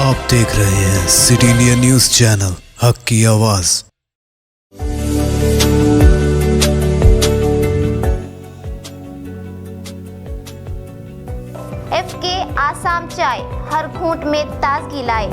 आप देख रहे हैं सिटी इंडिया न्यूज चैनल, हक की आवाज। FK आसाम चाय हर घूंट में ताजगी लाए।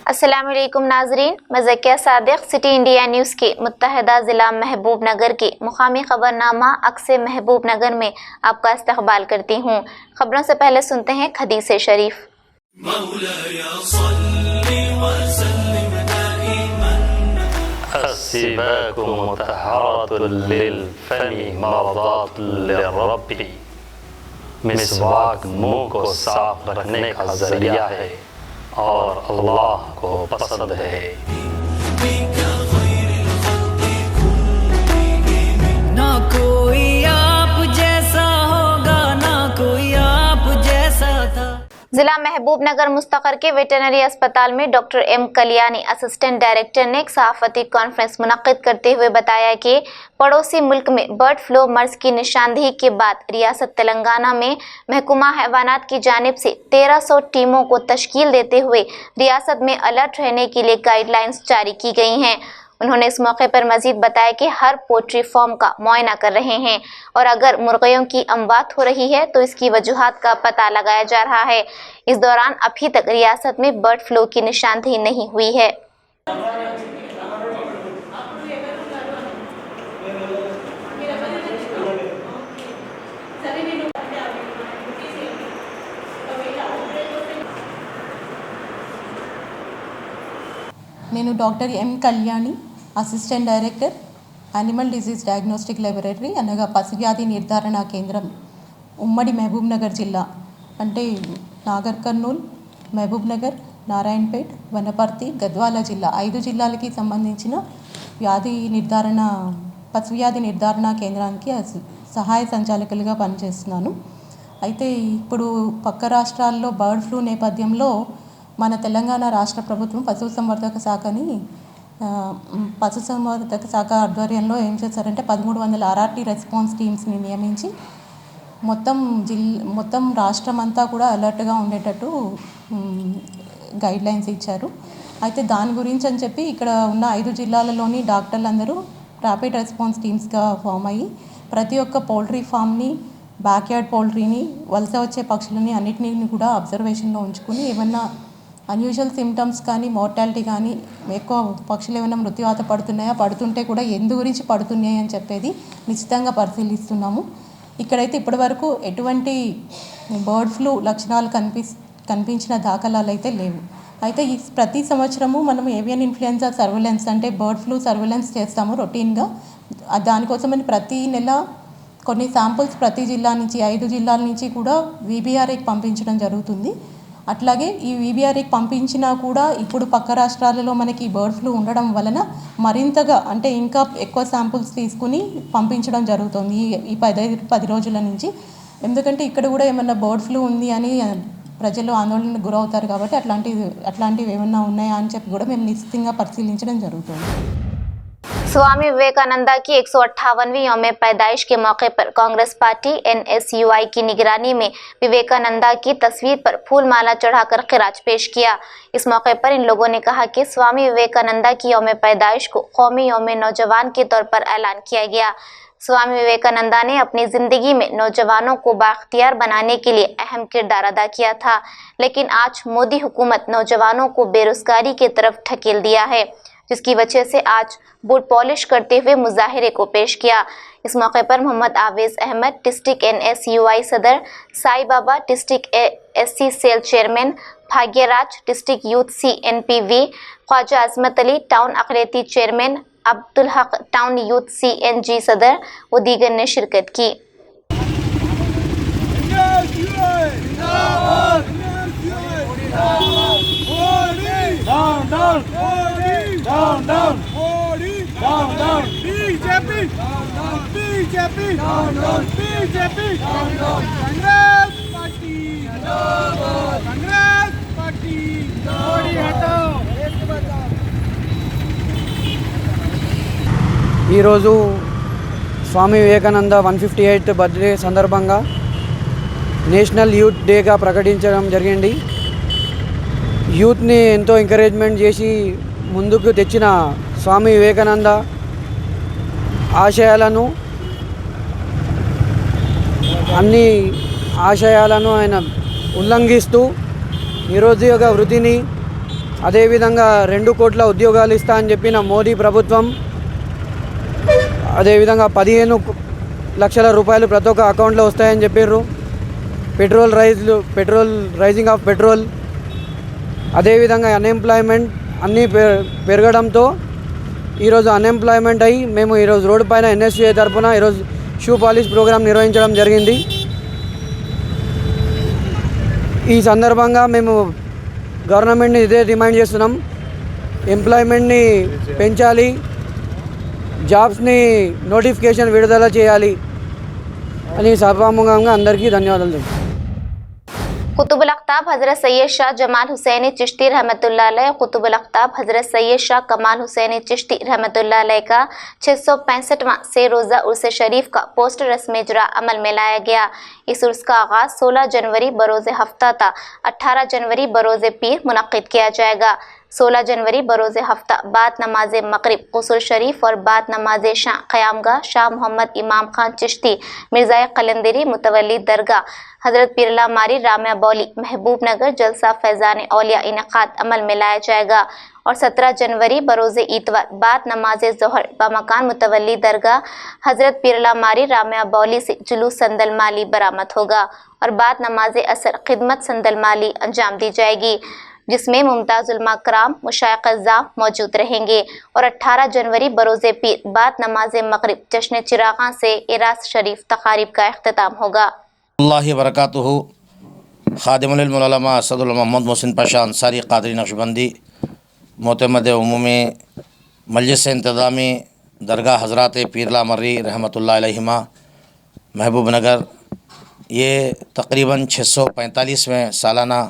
अस्सलामुअलैकुम नाजरीन, मैं Zakia Sadiq city India news के मुत्तहदा ज़िला महबूब नगर के मुकामी खबरनामा अक्से महबूब नगर में आपका इस्तकबाल करती हूँ। खबरों से पहले सुनते हैं हदीस शरीफ। मिसवाक मुंह को साफ रखने का जरिया है और अल्लाह को पसंद है। ना कोई आप जैसा होगा, ना कोई आप जैसा था। जिला महबूब नगर मुस्तकर के वेटरनरी अस्पताल में doctor M Kalyani assistant director ने एक सहाफती कॉन्फ्रेंस मुनक्किद करते हुए बताया कि पड़ोसी मुल्क में बर्ड फ्लू मर्ज की निशानदेही के बाद रियासत तेलंगाना में महकमा हैवानात की जानिब से 1300 टीमों को तश्कील देते हुए रियासत में अलर्ट रहने के लिए गाइडलाइंस जारी की गई हैं। उन्होंने इस मौके पर मजीद बताया कि हर पोल्ट्री फार्म का मुआयना कर रहे हैं और अगर मुर्गियों की अमवात हो रही है तो इसकी वजूहात का पता लगाया जा रहा है। इस दौरान अभी तक रियासत में बर्ड फ्लू की निशानदेही नहीं हुई है। నేను doctor M Kalyani assistant director animal disease diagnostic laboratory అనగా పశువ్యాధి నిర్ధారణ కేంద్రం ఉమ్మడి మహబూబ్ నగర్ జిల్లా అంటే నాగర్ కర్నూల్, మహబూబ్ నగర్, నారాయణపేట్, వనపర్తి, గద్వాల జిల్లా 5 జిల్లాలకి సంబంధించిన పశువ్యాధి నిర్ధారణ కేంద్రానికి సహాయ సంచాలకులుగా పనిచేస్తున్నాను. అయితే ఇప్పుడు పక్క రాష్ట్రాల్లో బర్డ్ ఫ్లూ నేపథ్యంలో మన తెలంగాణ రాష్ట్ర ప్రభుత్వం పశుసంవర్ధక శాఖ ఆధ్వర్యంలో ఏం చేశారంటే 1300 RRT రెస్పాన్స్ టీమ్స్ని నియమించి మొత్తం రాష్ట్రం అంతా కూడా అలర్ట్గా ఉండేటట్టు గైడ్లైన్స్ ఇచ్చారు. అయితే దాని గురించి అని చెప్పి ఇక్కడ ఉన్న 5 జిల్లాలలోని డాక్టర్లందరూ ర్యాపిడ్ రెస్పాన్స్ టీమ్స్గా ఫామ్ అయ్యి ప్రతి ఒక్క పౌల్ట్రీ ఫామ్ని, బ్యాక్యార్డ్ పౌల్ట్రీని, వలస వచ్చే పక్షులని అన్నిటినీ కూడా అబ్జర్వేషన్లో ఉంచుకుని ఏమన్నా అన్యూజువల్ సిమ్టమ్స్ కానీ, మోర్టాలిటీ కానీ, ఎక్కువ పక్షులు ఏమైనా మృత్యువాత పడుతున్నాయా, పడుతుంటే కూడా ఎందు గురించి పడుతున్నాయి అని చెప్పేది నిశ్చితంగా పరిశీలిస్తున్నాము. ఇక్కడైతే ఇప్పటివరకు ఎటువంటి బర్డ్ ఫ్లూ లక్షణాలు కనిపించిన దాఖలాలు అయితే లేవు. అయితే ఈ ప్రతి సంవత్సరము మనం ఏవియన్ ఇన్ఫ్లుయెన్జా సర్వేలెన్స్ అంటే బర్డ్ ఫ్లూ సర్వేలెన్స్ చేస్తాము రొటీన్గా. దానికోసమని ప్రతి నెల కొన్ని శాంపుల్స్ ప్రతి జిల్లా నుంచి 5 జిల్లాల నుంచి కూడా VBRAకి పంపించడం జరుగుతుంది. అట్లాగే ఈ VBRAకి పంపించినా కూడా ఇప్పుడు పక్క రాష్ట్రాలలో మనకి బర్డ్ ఫ్లూ ఉండడం వలన మరింతగా అంటే ఇంకా ఎక్కువ శాంపుల్స్ తీసుకుని పంపించడం జరుగుతుంది ఈ 10 రోజుల నుంచి. ఎందుకంటే ఇక్కడ కూడా ఏమన్నా బర్డ్ ఫ్లూ ఉంది అని ప్రజలు ఆందోళనకు గురవుతారు కాబట్టి అట్లాంటివి ఏమన్నా ఉన్నాయా అని చెప్పి కూడా మేము నిశ్చితంగా పరిశీలించడం జరుగుతుంది. स्वामी विवेकानंदा की 158वीं यौम पैदाइश के मौके पर कांग्रेस पार्टी NSUI की निगरानी में विवेकानंदा की तस्वीर पर फूल माला चढ़ाकर खिराज पेश किया। इस मौके पर इन लोगों ने कहा कि स्वामी विवेकानंदा की यौम पैदाइश को कौमी यौम नौजवान के तौर पर ऐलान किया गया। स्वामी विवेकानंदा ने अपनी जिंदगी में नौजवानों को बाख्तियार बनाने के लिए अहम किरदार अदा किया था, लेकिन आज मोदी हुकूमत नौजवानों को बेरोजगारी की तरफ ढकेल दिया है, जिसकी वजह से आज बूट पॉलिश करते हुए मुजाहिरे को पेश किया। इस मौके पर मोहम्मद आवेज अहमद डिस्ट्रिक्ट NSUI सदर, Sai Baba district SC cell chairman, Bhagyaraj district youth CNPV, Khwaja Azmat Ali town अकलियती chairman, Abdul Haq town youth CNG सदर व दीगर ने शिरकत की। BJP कांग्रेस पार्टी मोदी हटाओ। ఈరోజు స్వామి వివేకానంద 158th బర్త్డే సందర్భంగా నేషనల్ యూత్ డేగా ప్రకటించడం జరిగింది. యూత్ని ఎంతో ఎంకరేజ్మెంట్ చేసి ముందుకు తెచ్చిన స్వామి వివేకానంద అన్ని ఆశయాలను ఆయన ఉల్లంఘిస్తూ నిరుద్యోగ వృత్తిని అదేవిధంగా 2 కోట్ల ఉద్యోగాలు ఇస్తా అని చెప్పిన మోదీ ప్రభుత్వం, అదేవిధంగా 15 లక్షల రూపాయలు ప్రతి ఒక్క అకౌంట్లో వస్తాయని చెప్పారు. పెట్రోల్ రైజింగ్ ఆఫ్ పెట్రోల్, అదేవిధంగా అన్ఎంప్లాయ్మెంట్ అన్నీ పెరగడంతో ఈరోజు అన్ఎంప్లాయ్మెంట్ అయ్యి మేము ఈరోజు రోడ్డు పైన NSUA తరఫున ఈరోజు షూ పాలిష్ ప్రోగ్రాం నిర్వహించడం జరిగింది. ఈ సందర్భంగా మేము గవర్నమెంట్ని ఇదే డిమాండ్ చేస్తున్నాం, ఎంప్లాయ్మెంట్ని పెంచాలి, జాబ్స్ని నోటిఫికేషన్ విడుదల చేయాలి అని సభాముఖంగా అందరికీ ధన్యవాదాలు. कुतुबुल अख्ताब हज़रत सैयद शाह जमाल हुसैनी चिश्ती रहमतुल्लाह अलैह कुतुबुल अख्ताब हज़रत सैयद शाह कमाल हुसैनी चिश्ती रहमतुल्लाह अलैह का 665वां से रोज़ा उर्स शरीफ का पोस्ट रस्म इजरा अमल में लाया गया. इस उर्स का आगाज़ 16 जनवरी बरोज़ हफ्ता था 18 जनवरी बरोज़ पीर मुनक्किद किया जाएगा. 16 जनवरी बरोज़ हफ्ता बाद नमाज मगरिब गुस्ल शरीफ और बाद नमाज शाह क़यामगाह शाह मोहम्मद इमाम खान चिश्ती मिर्ज़ाए कलंदरी मुतवल्ली दरगाह हज़रत पीरला मारी रामिया बौली महबूब नगर जलसा फैज़ान औलिया इनक़ाद अमल में लाया जाएगा. और 17 जनवरी बरोज़ इतवार बाद नमाज ज़ोहर बमकान मुतवल्ली दरगाह हज़रत पीरला मारी रामिया बौली से जुलूस संदल माली बरामद होगा और बाद नमाज असर खिदमत संदल माली अंजाम दी जाएगी, जिसमें मुमताज़ुल मकराम मुशाइक़ अज़्ज़ाम मौजूद रहेंगे. और 18 जनवरी बरोज़ पीर बाद नमाज मगरिब जश्न चिराग़ां से इरास शरीफ तक़ारीब का इख्तिताम होगा. अल्लाह बरकातुहू खादिमुल उलमा असदुल मोहम्मद मोहसिन पाशा अंसारी क़ादरी नक्शबंदी मोतमद उमूमी मजलिस इंतज़ामी दरगाह हज़रात पीरला मर्री रहमतुल्लाह अलैहिमा महबूब नगर, ये तकरीबन 645वें सालाना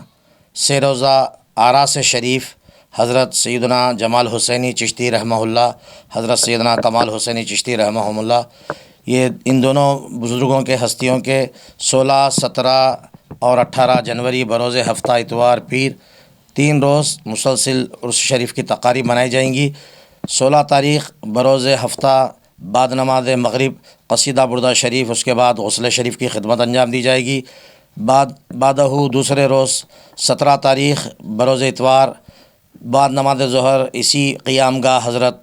से रोज़ा आरास शरीफ हज़रत सैयदना जमाल हुसैनी चिश्ती रहमहुल्लाह, हज़रत सैयदना कमाल हुसैनी चिश्ती रहमहुल्लाह, ये इन दोनों बुज़ुर्गों के हस्तियों के 16, 17 और 18 जनवरी बरोज़ हफ्ता इतवार पीर 3 रोज़ मुसलसिल उर्स शरीफ की तक़ारीब मनाई जाएंगी. 16 तारीख़ बरोज़ हफ्ता बाद नमाज मगरिब क़सीदा बुर्दा शरीफ, उसके बाद गुस्ल शरीफ की खिदमत अंजाम दी जाएगी. बादहू दूसरे रोज़ 17 तारीख़ बरोज़ इतवार बाद नमाज ज़ोहर इसी क़ियामगाह हज़रत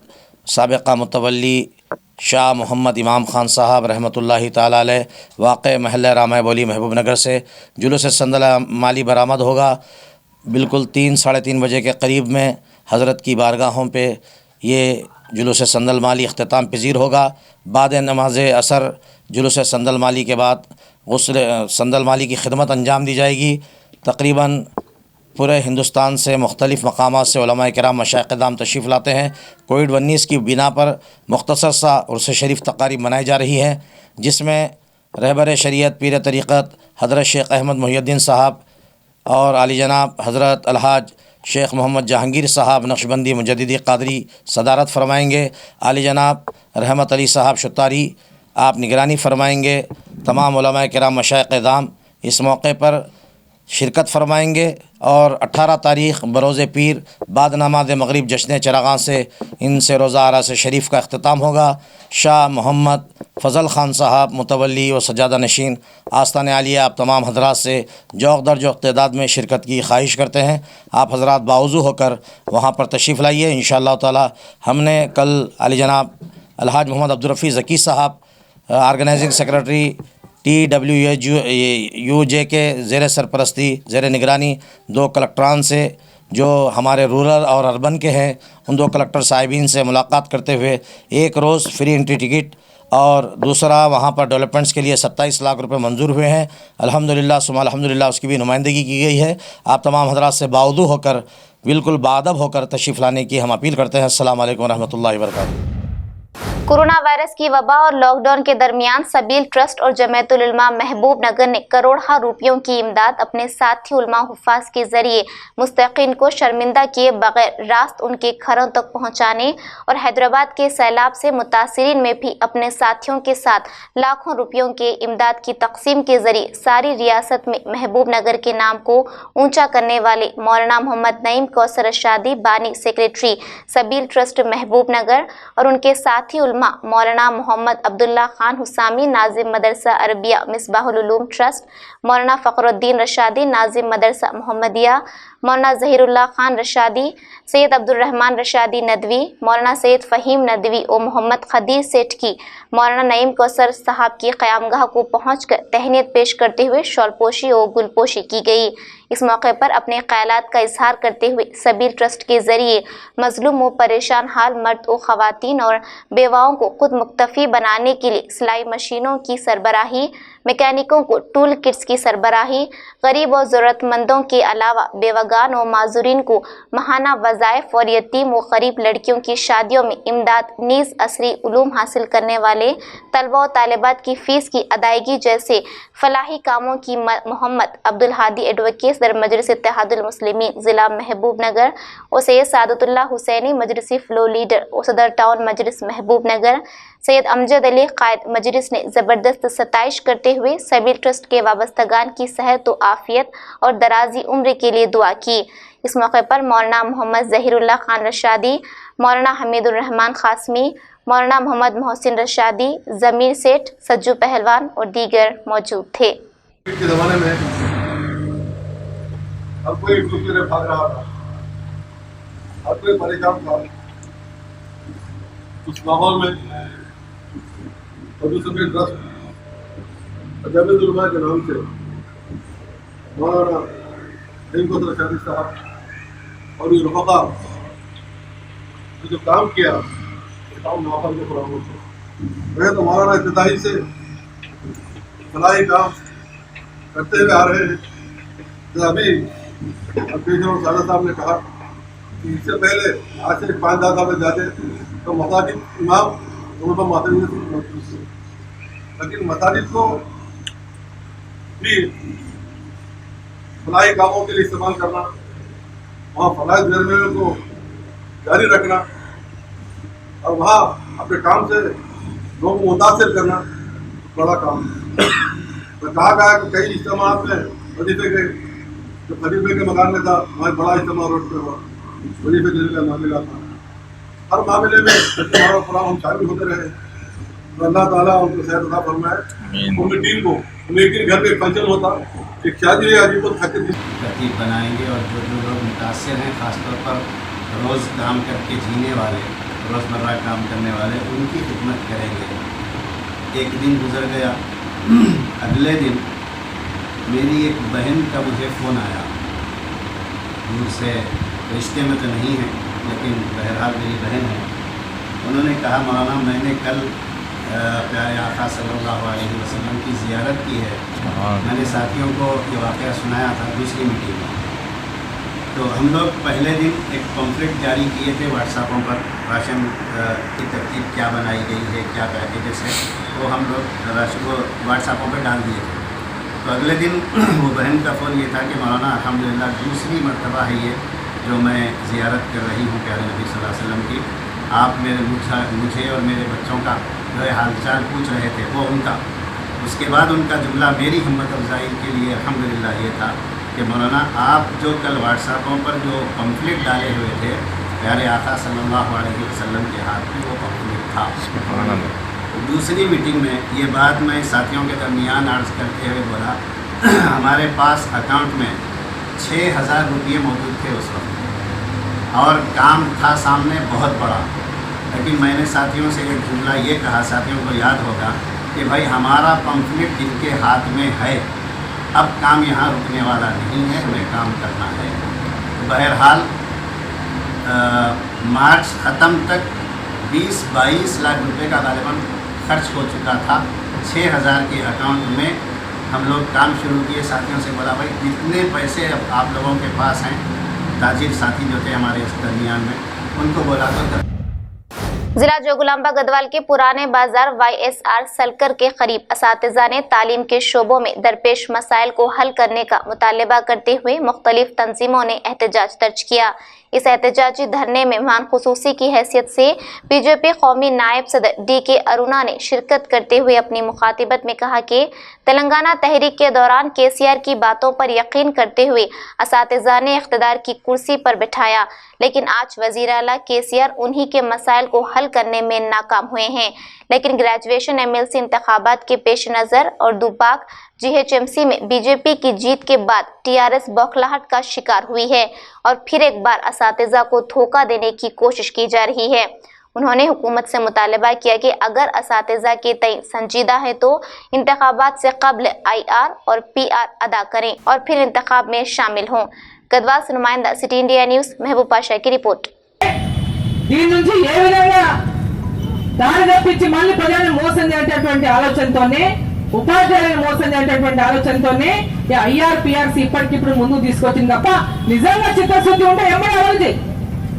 साबिक़ा मुतवल्ली शाह मोहम्मद इमाम ख़ान साहब रहमतुल्लाहि ताला अलैह वाक़ महल रामा बोली महबूब नगर से जुलूस संदल माली बरामद होगा. बिल्कुल 3 साढ़े 3 बजे के करीब में हज़रत की बारगाहों पे ये जुलूस संदल माली अख्तिताम पज़ीर होगा. बाद नमाज असर जुलूस संदल माली के बाद गुस्ल संदल माली की खिदमत अंजाम दी जाएगी. तकरीबन पूरे हिंदुस्तान से मुख्तलिफ़ मकामात से उलमा किराम मशाइख़-ए-दाम तशरीफ़ लाते हैं. कोविड-19 की बिना पर मुख्तसर सा उर्स शरीफ तक़ारीब मनाई जा रही है, जिसमें रहबर शरीयत पीर तरीक़त हज़रत शेख अहमद मुहियुद्दीन साहब और आली जनाब हज़रत अलहाज शेख मोहम्मद जहांगीर साहब नक्शबंदी मुजद्दिदी क़ादरी सदारत फरमाएँगे. आली जनाब रहमत अली साहब शुतारी आप निगरानी फरमाएँगे. तमाम उलमा किराम मशाइख़-ए-दाम इस मौके पर शिरकत फरमाएँगे. और 18 तारीख़ बरोज़ पीर बाद नमाज मगरिब जश्न चिराग़ां से इनसे रोज़ा आरास शरीफ का अख्तिताम होगा. शाह मोहम्मद फ़ज़ल ख़ान साहब मुतवल्ली व सज्जादा नशीन आस्तान आलिया आप तमाम हज़रात से जौक़ दर जौक़ तादाद में शिरकत की ख्वाहिश करते हैं. आप हज़रात बावज़ू होकर वहाँ पर तशरीफ़ लाइए. इंशाअल्लाह ताला हमने कल आली जनाब अलहाज मोहम्मद अब्दुल रफ़ी ज़की साहब ऑर्गेनाइजिंग सेक्रेटरी TWUJ के ज़ेर सरपरस्ती ज़ेर निगरानी 2 कलेक्टरान से जो हमारे रूरल और अर्बन के हैं उन 2 कलेक्टर साहिबीन से मुलाकात करते हुए एक रोज़ फ्री एंट्री टिकट और दूसरा वहाँ पर डेवलपमेंट्स के लिए 27 लाख रुपए मंजूर हुए हैं. अल्हम्दुलिल्लाह सुम्मा अल्हम्दुलिल्लाह उसकी भी नुमाइंदगी की गई है. आप तमाम हज़रात से बावजूद होकर बिल्कुल बाअदब होकर तशरीफ़ लाने की हम अपील करते हैं. अस्सलामु अलैकुम व रहमतुल्लाहि व बरकातुहू. कोरोना वायरस की वबा और लॉकडाउन के दरमियान सबील ट्रस्ट और जमीयतुल उलमा महबूब नगर ने करोड़ों रुपयों की इमदाद अपने साथी उलमा हुफ़ाज के जरिए मुस्तकीन को शर्मिंदा किए बगैर रास्त उनके घरों तक पहुंचाने और हैदराबाद के सैलाब से मुतासिरीन में भी अपने साथियों के साथ लाखों रुपयों के इमदाद की तकसीम के जरिए सारी रियासत में महबूब नगर के नाम को ऊंचा करने वाले मौलाना मोहम्मद नईम कौसर रशादी बानी सेक्रेटरी सबील ट्रस्ट महबूब नगर और उनके साथी मौलाना मोहम्मद अब्दुल्ला खान हुसामी नाजिम मदरसा अरबिया मिसबाहुल उलूम ट्रस्ट, मौलाना फ़खरुद्दीन रशादी नाजिम मदरसा मोहम्मदिया, मौलाना ज़हीरुल्लाह खान रशादी, सैयद अब्दुर्रहमान रशादी नदवी, मौलाना सैयद फ़हीम नदवी और मोहम्मद खदीर सेठ की मौलाना नईम कौसर साहब की क़यामगाह को पहुंचकर तहनीत पेश करते हुए शॉलपोशी और गुलपोशी की गई। इस मौके पर अपने ख्यालात का इजहार करते हुए सबील ट्रस्ट के जरिए मजलूम व परेशान हाल मर्द व ख़वातीन और बेवाओं को खुद मुक्तफ़ी बनाने के लिए सिलाई मशीनों की सरबराही, मैकेनिकों को टूल किट्स की सरबराही, गरीब और ज़रूरतमंदों के अलावा बेवगान और माजूरीन को माहाना वज़ाइफ और यतीम व गरीब लड़कियों की शादियों में इमदाद, नीज़ असरी उलूम हासिल करने वाले तलबा और तालिबात की फ़ीस की अदायगी जैसे फलाही कामों की मोहम्मद अब्दुल हादी एडवोकेट दर मजलिस इत्तेहादुल मुस्लिमीन ज़िला महबूब नगर और सैयद सादतुल्लाह हुसैनी मजलिसी फ्लो लीडर और सदर टाउन मजलिस महबूब नगर सैयद अमजद अली कायद मजलिस ने ज़बरदस्त सताइश करते हुए सबील ट्रस्ट के वाबस्तगान की सेहत व आफियत और दराजी उम्र के लिए दुआ की। इस मौके पर मौलाना मोहम्मद ज़हीरुल्लाह खान रशादी, मौलाना हमीदुर रहमान खासमी, मौलाना मोहम्मद मोहसिन रशादी, ज़मीर सेठ, सज्जू पहलवान और दीगर मौजूद थे। के ज़माने में हर कोई एक दूसरे से भाग रहा था, हर कोई परेशान था। उस माहौल में सबील ट्रस्ट जमीयतुल उलमा के नाम से मौलाना नईम कौसर रशादी साहब और ये रफ़क़ा ने जो काम किया वो काम नाफल के फरामोश है। वह तो मौलाना इब्तिदाई से फलाही काम करते हुए आ रहे हैं। अभी सादा साहब ने कहा कि इससे पहले आज से 5-10 साल जाते तो मसाजिद इमाम दोनों माता, लेकिन मसाजिद को भी फलाही कामों के लिए इस्तेमाल करना, वहाँ फलाही जरमेरों को जारी रखना और वहाँ अपने काम से लोगों को मुतासिर करना बड़ा काम है। तो कहा गया कि कई इज्तिमात में वजीफे के जो खलीफे के मकान में था वहाँ बड़ा इज्तिमा रोड पे हुआ, वजीफे देने का मामला था। हर मामले में हम शामिल होते रहे तो अल्लाह ताला उनको सेहत अता फरमाए। उनकी टीम को एक ही घर में एक फंक्शन होता, एक शादी है अजीब तरतीब बनाएंगे और जो जो लोग मुतासर हैं ख़ासतौर पर रोज़ काम करके जीने वाले, रोज़मर्रा काम करने वाले, उनकी खिदमत करेंगे। एक दिन गुजर गया, अगले दिन मेरी एक बहन का मुझे फ़ोन आया, दूर से रिश्ते में तो नहीं है लेकिन बहरहाल मेरी बहन है। उन्होंने कहा मौलाना मैंने कल प्यारे आका सल्लल्लाहु अलैहि वसल्लम की ज़ियारत की है। मैंने साथियों को ये वाक़या सुनाया था दूसरी मीटिंग में। तो हम लोग पहले दिन एक पम्फलेट जारी किए थे व्हाट्सएपों पर, राशन की तरतीब क्या बनाई गई है, क्या पैकेजेस है, वो हम लोग राशन को व्हाट्सएपों पर डाल दिए थे। तो अगले दिन वो बहन का फ़ोन ये था कि मौलाना अल्हम्दुलिल्लाह दूसरी मरतबा है ये जो मैं ज़ियारत कर रही हूँ प्यारे नबी सल्लल्लाहु अलैहि वसल्लम की। आप मुझे और मेरे बच्चों का जो है हालचाल पूछ रहे थे, वो उनका। उसके बाद उनका जुमला मेरी हिम्मत अफजाई के लिए अल्हम्दुलिल्लाह ये था कि मौलाना आप जो कल व्हाट्सएपों पर जो पम्फलेट डाले हुए थे प्यारे आका सल्लल्लाहु अलैहि वसल्लम के हाथ में वो पम्फलेट था। दूसरी मीटिंग में ये बात मैं साथियों के दरमियान अर्ज़ करते हुए बोला, हमारे पास अकाउंट में 6,000 रुपये मौजूद थे उस वक्त और काम था सामने बहुत बड़ा। लेकिन मैंने साथियों से एक जुमला ये कहा, साथियों को याद होगा कि भाई हमारा पम्फलेट जिनके हाथ में है, अब काम यहाँ रुकने वाला नहीं है, हमें काम करना है। बहरहाल मार्च ख़त्म तक 20-22 लाख रुपए का गालिबन खर्च हो चुका था। 6,000 के अकाउंट में हम लोग काम शुरू किए। साथियों से बोला भाई जितने पैसे अब आप लोगों के पास हैं, ताजिर साथी जो थे हमारे इस दरमियान में, उनको बोला तो जिला जोगुलांबा गढ़वाल के पुराने बाजार YSR सलकर के करीब असातिज़ा ने तालीम के शोबों में दरपेश मसाइल को हल करने का मुतालबा करते हुए मुख्तलिफ तंजीमों ने एहतजाज दर्ज किया। इस एहतजाजी धरने में मेहमान खुसूसी की हैसियत से बीजेपी कौमी नायब सदर DK अरुणा ने शिरकत करते हुए अपनी मुखातिबत में कहा कि तेलंगाना तहरीक के दौरान KCR की बातों पर यकीन करते हुए असातिज़ा ने इख्तिदार की कुर्सी पर बिठाया, लेकिन आज वज़ीर आला KCR उन्हीं के मसाइल को हल करने में नाकाम हुए हैं। लेकिन ग्रेजुएशन MLC इंतखाबात के पेश नज़र और दुबाक GHMC में बीजेपी की जीत के बाद TRS बौखलाहट का शिकार हुई है और फिर एक बार असातिज़ा को धोखा देने की कोशिश की जा रही है। उन्होंने हुकूमत से मुतालबा किया कि अगर असातिज़ा के तय संजीदा है तो इंतखाबात से कबल IR और PR अदा करें और फिर इंतखाब में शामिल हों। गढ़वाल से नुमाइंदा सिटी इंडिया न्यूज़ महबूब पाशा की रिपोर्ट। దీని నుంచి ఏ విధంగా దారి తప్పించి మళ్ళీ ప్రజలను మోసం చేసేటువంటి ఆలోచనతోనే ఉపాధ్యాయులను మోసం చేసేటువంటి ఆలోచనతోనే IR PRC ఇప్పటికిప్పుడు ముందుకు తీసుకొచ్చింది తప్ప నిజంగా చిత్తశుద్ధి ఉంటే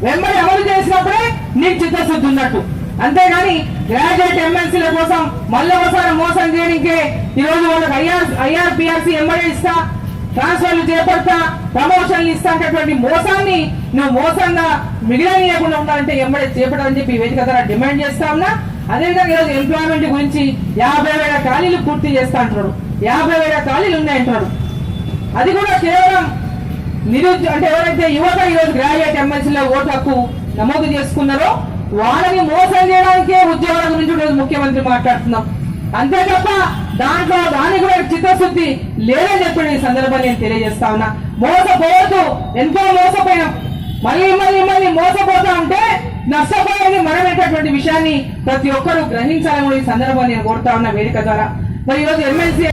వెంబడి అమలు చేసినప్పుడే నీకు చిత్తశుద్ధి ఉన్నట్టు, అంతేగాని గ్రాడ్యుయేట్ MLCల కోసం మళ్ళీ ఒకసారి మోసం చేయడానికే ఈరోజు వాళ్ళకి IR PRC ఎంబడే ఇస్తా, ట్రాన్స్ఫర్లు చేపడతా, ప్రమోషన్లు ఇస్తాంటటువంటి మోసాన్ని నువ్వు మోసంగా మిగిలినీయకుండా ఉండాలంటే ఎంబడే చేపడాలని చెప్పి వేదిక ద్వారా డిమాండ్ చేస్తా ఉన్నా. అదేవిధంగా ఈరోజు ఎంప్లాయ్మెంట్ గురించి 50,000 ఖాళీలు పూర్తి చేస్తా అంటున్నాడు. 50,000 ఖాళీలు ఉన్నాయంటున్నాడు. అది కూడా కేవలం అంటే ఎవరైతే యువత ఈరోజు గ్రాడ్యుయేట్ MLCలో ఓటు హక్కు నమోదు చేసుకున్నారో వాళ్ళని మోసం చేయడానికే ఉద్యోగాల గురించి ఈరోజు ముఖ్యమంత్రి మాట్లాడుతున్నాం. అంతే తప్ప దానికి కూడా చిత్తశుద్ధి లేదని చెప్పి ఈ సందర్భాన్ని నేను తెలియజేస్తా ఉన్నా. మోసపోవద్దు, ఎంతో మోసపోయినాం, మళ్ళీ మోసపోతా ఉంటే నష్టపోయేది మనమేటటువంటి విషయాన్ని ప్రతి ఒక్కరూ గ్రహించాలని కూడా ఈ సందర్భాన్ని నేను కోరుతా ఉన్నా వేదిక ద్వారా. మరి ఈరోజు MLC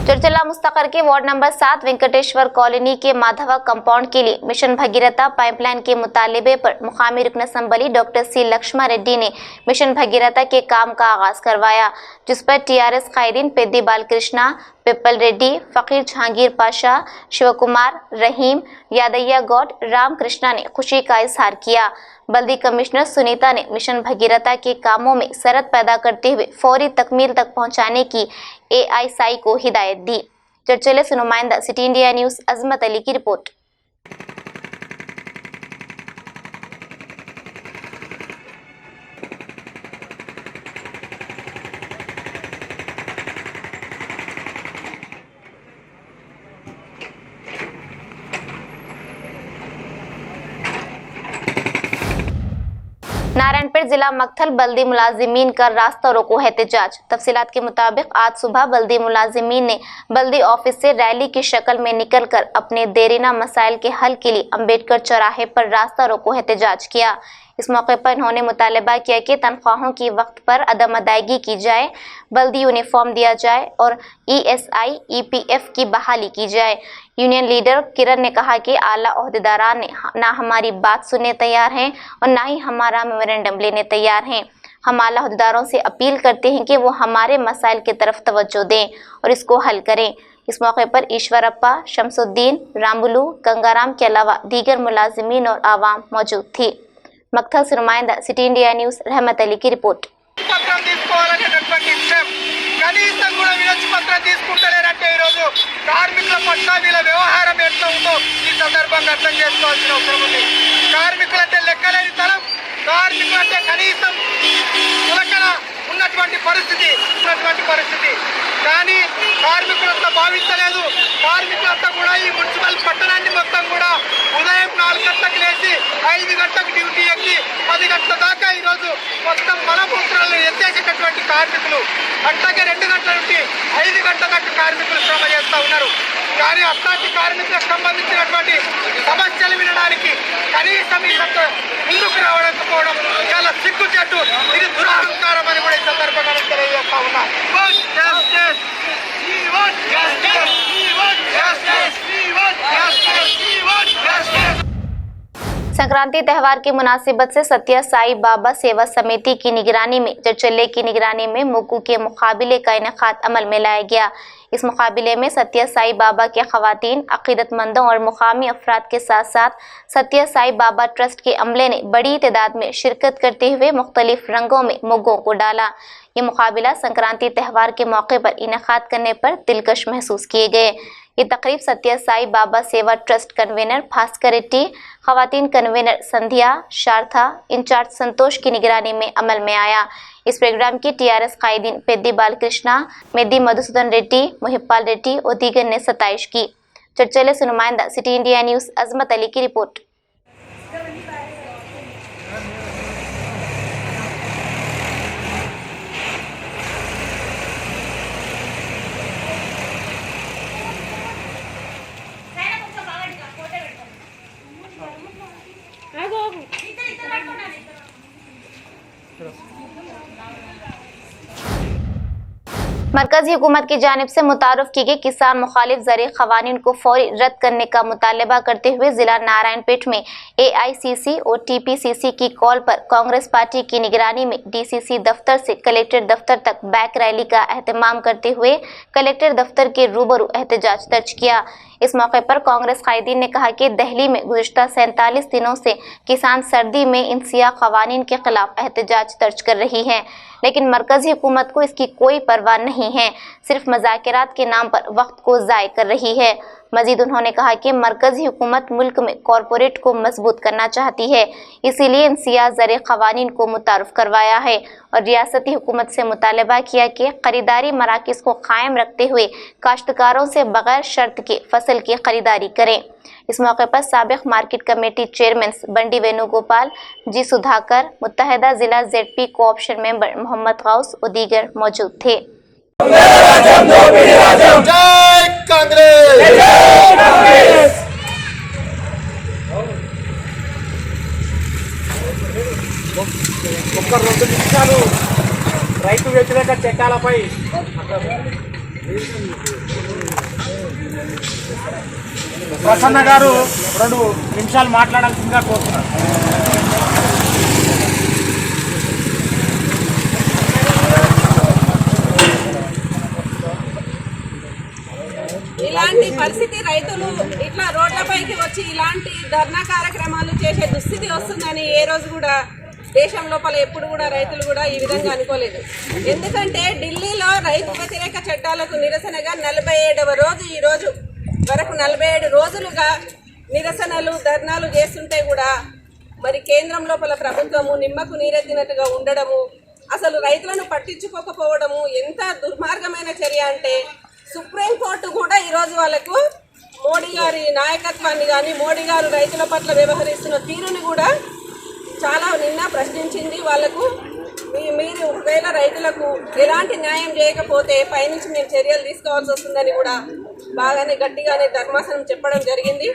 चर्चिला मुस्तकर के वार्ड नंबर 7 वेंकटेश्वर कॉलोनी के माधवा कंपाउंड के लिए मिशन भगीरथा पाइपलाइन के मुतालिबे पर मुकामी रुकन assembly doctor C Lakshman Reddy ने मिशन भगीरथा के काम का आगाज करवाया, जिस पर TRS कायदीन पेद्दी बालकृष्णा, पिप्पल रेड्डी, फकीर जहांगीर पाशा, शिव कुमार, रहीम, यादయ్య गौड, राम कृष्णा ने खुशी का इजहार किया। बल्दी कमिश्नर सुनीता ने मिशन भगीरथा के कामों में सरत पैदा करते हुए फौरी तकमील तक पहुंचाने की AISI को हिदायत दी। चर्चिले से नुमाइंदा सिटी इंडिया न्यूज़ अजमत अली की रिपोर्ट। नारायणपेट जिला मक्थल बल्दी मुलाजिमीन का रास्ता रोको एहतजाज। तफसीलात के मुताबिक आज सुबह बल्दी मुलाजिमीन ने बल्दी ऑफिस से रैली की शक्ल में निकलकर अपने देरीना मसाइल के हल के लिए अंबेडकर चौराहे पर रास्ता रोको एहतजाज किया। इस मौके पर इन्होंने मुतालबा किया कि तनख्वाहों की वक्त पर अदम अदायगी की जाए, बल्दी यूनिफॉर्म दिया जाए और ESI EPF की बहाली की जाए। यूनियन लीडर किरण ने कहा कि आला ओहदेदारान ने ना हमारी बात सुनने तैयार हैं और ना ही हमारा मेमोरेंडम लेने तैयार हैं। हम आला ओहदेदारों से अपील करते हैं कि वो हमारे मसाइल की तरफ तवज्जो दें और इसको हल करें। इस मौके पर ईश्वरप्पा, शमसुद्दीन, रामबुलू, गंगाराम के अलावा दीगर मुलाजिमीन और आवाम मौजूद थी। मक्थल से नुमाइंदा सिटी इंडिया न्यूज़ रहमत अली की रिपोर्ट। కనీసం కూడా వినతి పత్రం తీసుకుంటలేరంటే ఈరోజు కార్మికుల పట్ల వీళ్ళ వ్యవహారం ఎట్లా ఉందో ఈ సందర్భంగా అర్థం చేసుకోవాల్సిన అవసరం ఉంది. కార్మికులంటే లెక్కలేని తలం, కార్మికులంటే కనీసం చులకన ఉన్నటువంటి పరిస్థితి కానీ కార్మికులంతా భావించలేదు. కార్మికులంతా కూడా ఈ మున్సిపల్ పట్టణాన్ని మొత్తం కూడా ఉదయం 4 గంటలకు లేచి 5 గంటలకు డ్యూటీ ఎక్కి 10 గంటల దాకా ఈరోజు మొత్తం మలమూత్రాలను ఎత్తేసేటటువంటి కార్మికులు, అట్లాగే 2 గంటల నుండి 5 గంటల దాకా కార్మికులు శ్రమ చేస్తూ ఉన్నారు. కానీ అట్లాంటి కార్మికులకు సంబంధించినటువంటి సమస్యలు వినడానికి కనీసం ముందుకు రావకపోవడం చాలా సిగ్గుచేటు, ఇది దురహంకారం అని కూడా ఈ సందర్భంగా తెలియజేస్తా ఉన్నా. संक्रांति त्यौहार की मुनासिबत से सत्य साई बाबा सेवा समिति की निगरानी में चरचल्ले की निगरानी में मुग्गू के मुकाबले का इनेकाद अमल में लाया गया। इस मुकाबले में सत्य साई बाबा के खवातीन, अकीदतमंदों और मुकामी अफराद के साथ साथ सत्य साई बाबा ट्रस्ट के अमले ने बड़ी तादाद में शिरकत करते हुए मुख्तलिफ रंगों में मुग्गों को डाला। ये मुकाबला संक्रांति त्यौहार के मौके पर इनेकाद करने पर दिलकश महसूस किए गए। ये तकरीब सत्य साई बाबा सेवा ट्रस्ट कन्वीनर भास्कर रेड्डी, खवातीन कन्वीनर संध्या, शारथा, इंचार्ज संतोष की निगरानी में अमल में आया। इस प्रोग्राम की टीआरएस कायदीन पेद्दी बालकृष्णा, मेद्दी मधुसूदन रेड्डी, मुहिब्बाल रेड्डी और दीगर ने सताइश की। चर्चले से नुमाइंदा सिटी इंडिया न्यूज़ अजमत अली की रिपोर्ट। मरकजी हुकूमत की जानिब से मुतारफ की गई किसान मुखालिफ ज़रिए क़वानीन को फौरी रद्द करने का मुतालबा करते हुए जिला नारायणपेट में AICC और TPCC की कॉल पर कांग्रेस पार्टी की निगरानी में DCC दफ्तर से कलेक्टर दफ्तर तक बाइक रैली का एहतमाम करते हुए कलेक्टर दफ्तर के रूबरू एहतजाज दर्ज किया। इस मौके पर कांग्रेस कायदीन ने कहा कि दिल्ली में गुज़िश्ता 47 दिनों से किसान सर्दी में इंसिया क़वानीन के खिलाफ एहतजाज दर्ज कर रही है, लेकिन मरकजी हुकूमत को इसकी कोई परवाह नहीं है, सिर्फ मज़ाकिरात के नाम पर वक्त को ज़ाय कर रही है। मजीद उन्होंने कहा कि मरकजी हुकूमत मुल्क में कॉरपोरेट को मजबूत करना चाहती है, इसीलिए इंसिया ज़रिए क़वानीन को मुतारफ़ करवाया है और रियासती हुकूमत से मुतालबा किया कि खरीदारी मराकज़ को कायम रखते हुए काश्तकारों से बगैर शर्त के फसल की खरीदारी करें। इस मौके पर साबिक market committee chairman Bandi Venugopal, G Sudhakar, मुत्तहदा जिला ZP co-option member Mohammed Ghaus और दीगर मौजूद थे। जय कांग्रेस। ఒక్క 2 నిమిషాలు రైతు వ్యతిరేక చట్టాలపై ప్రసన్న గారు 2 నిమిషాలు మాట్లాడాల్సిందిగా కోరుతున్నారు. ఇలాంటి పరిస్థితి రైతులు ఇట్లా రోడ్లపైకి వచ్చి ఇలాంటి ధర్నా కార్యక్రమాలు చేసే దుస్థితి వస్తుందని ఏ రోజు కూడా దేశం లోపల ఎప్పుడు కూడా రైతులు కూడా ఈ విధంగా అనుకోలేదు. ఎందుకంటే ఢిల్లీలో రైతు వ్యతిరేక చట్టాలకు నిరసనగా 47వ రోజు ఈ రోజు వరకు 47 రోజులుగా నిరసనలు ధర్నాలు చేస్తుంటే కూడా మరి కేంద్రం లోపల ప్రభుత్వము నిమ్మకు నీరెత్తినట్టుగా ఉండడము, అసలు రైతులను పట్టించుకోకపోవడము ఎంత దుర్మార్గమైన చర్య అంటే సుప్రీంకోర్టు కూడా ఈరోజు వాళ్ళకు మోడీ గారి నాయకత్వాన్ని కానీ మోడీ గారు రైతుల పట్ల వ్యవహరిస్తున్న తీరుని కూడా చాలా నిన్న ప్రశ్నించింది. వాళ్లకు మీరు ఒకవేళ రైతులకు ఎలాంటి న్యాయం చేయకపోతే పైనుంచి మేము చర్యలు తీసుకోవాల్సి వస్తుందని కూడా బాగానే గట్టిగానే ధర్మాసనం చెప్పడం జరిగింది.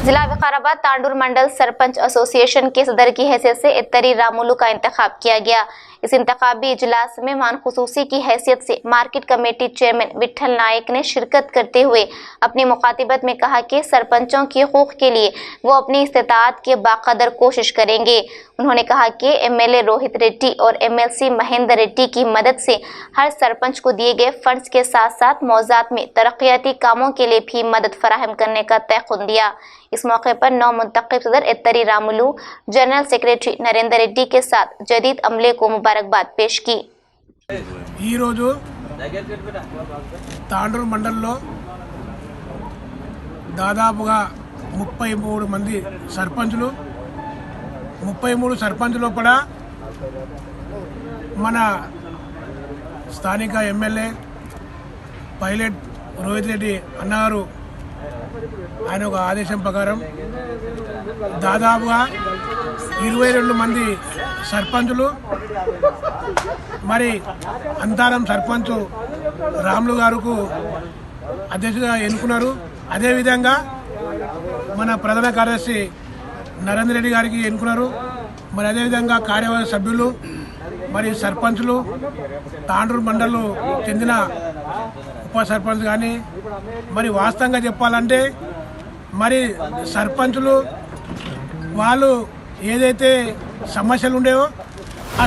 जिला विकाराबाद तांडुर मंडल सरपंच एसोसिएशन के सदर की हैसियत से इत्तरी रामुलू का इंतखाब किया गया। इस इंतखाबी इजलास में मान खुसूसी की हैसियत से मार्केट कमेटी चेयरमैन विठल नायक ने शिरकत करते हुए अपनी मुखातिबत में कहा कि सरपंचों की हुकूक के लिए वो अपनी इस्तिताअत के बाकदर कोशिश करेंगे। उन्होंने कहा कि MLA रोहित रेड्डी और MLC महेंद्र रेड्डी की मदद से हर सरपंच को दिए गए फंड्स के साथ साथ मौज़ात में तरक्याती कामों के लिए भी मदद फराहम करने का तयक़ुन दिया। इस मौके पर नौ मुंतखब सदर इत्तरी रामुलू, जनरल सेक्रेटरी नरेंद्र रेड्डी के साथ जदीद अमले को मुबारकबाद पेश की। तांडूर मंडल दादापुगा 33 మంది సర్పంచులు 33 సర్పంచులు కూడా మన స్థానిక ఎమ్మెల్యే పైలట్ రోహిత్ రెడ్డి అన్నారు ఆయన ఒక ఆదేశం ప్రకారం దాదాపుగా 22 మంది సర్పంచులు మరి అంతారం సర్పంచ్ రాములు గారుకు అధ్యక్షుడిగా ఎన్నుకున్నారు. అదేవిధంగా మన ప్రధాన కార్యదర్శి నరేంద్ర రెడ్డి గారికి ఎన్నుకున్నారు. మరి అదేవిధంగా కార్యవర్గ సభ్యులు మరి సర్పంచులు తాండూరు మండలు చెందిన ఉప సర్పంచ్ కానీ మరి వాస్తవంగా చెప్పాలంటే మరి సర్పంచులు వాళ్ళు ఏదైతే సమస్యలు ఉండేవో ఆ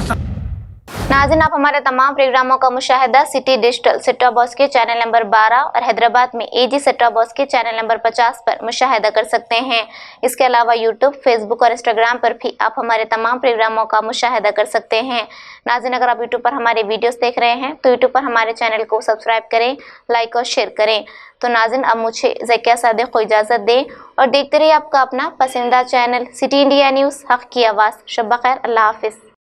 नाज़रीन, आप हमारे तमाम प्रोग्रामों का मुशाहिदा city digital set top box के चैनल नंबर 12 और हैदराबाद में एजी सेट टॉप बॉक्स के चैनल नंबर 50 पर मुशाहिदा कर सकते हैं। इसके अलावा यूट्यूब, फेसबुक और इंस्टाग्राम पर भी आप हमारे तमाम प्रोग्रामों का मुशाहिदा कर सकते हैं। नाज़रीन, अगर आप यूट्यूब पर हमारे वीडियोस देख रहे हैं तो यूट्यूब पर हमारे चैनल को सब्सक्राइब करें, लाइक और शेयर करें। तो नाज़रीन, अब मुझे ज़किया सादिक को इजाज़त दें और देखते रहिए आपका अपना पसंदीदा चैनल सिटी इंडिया न्यूज़, हक़ की आवाज़। शब बख़ैर, अल्लाह हाफ़िज़।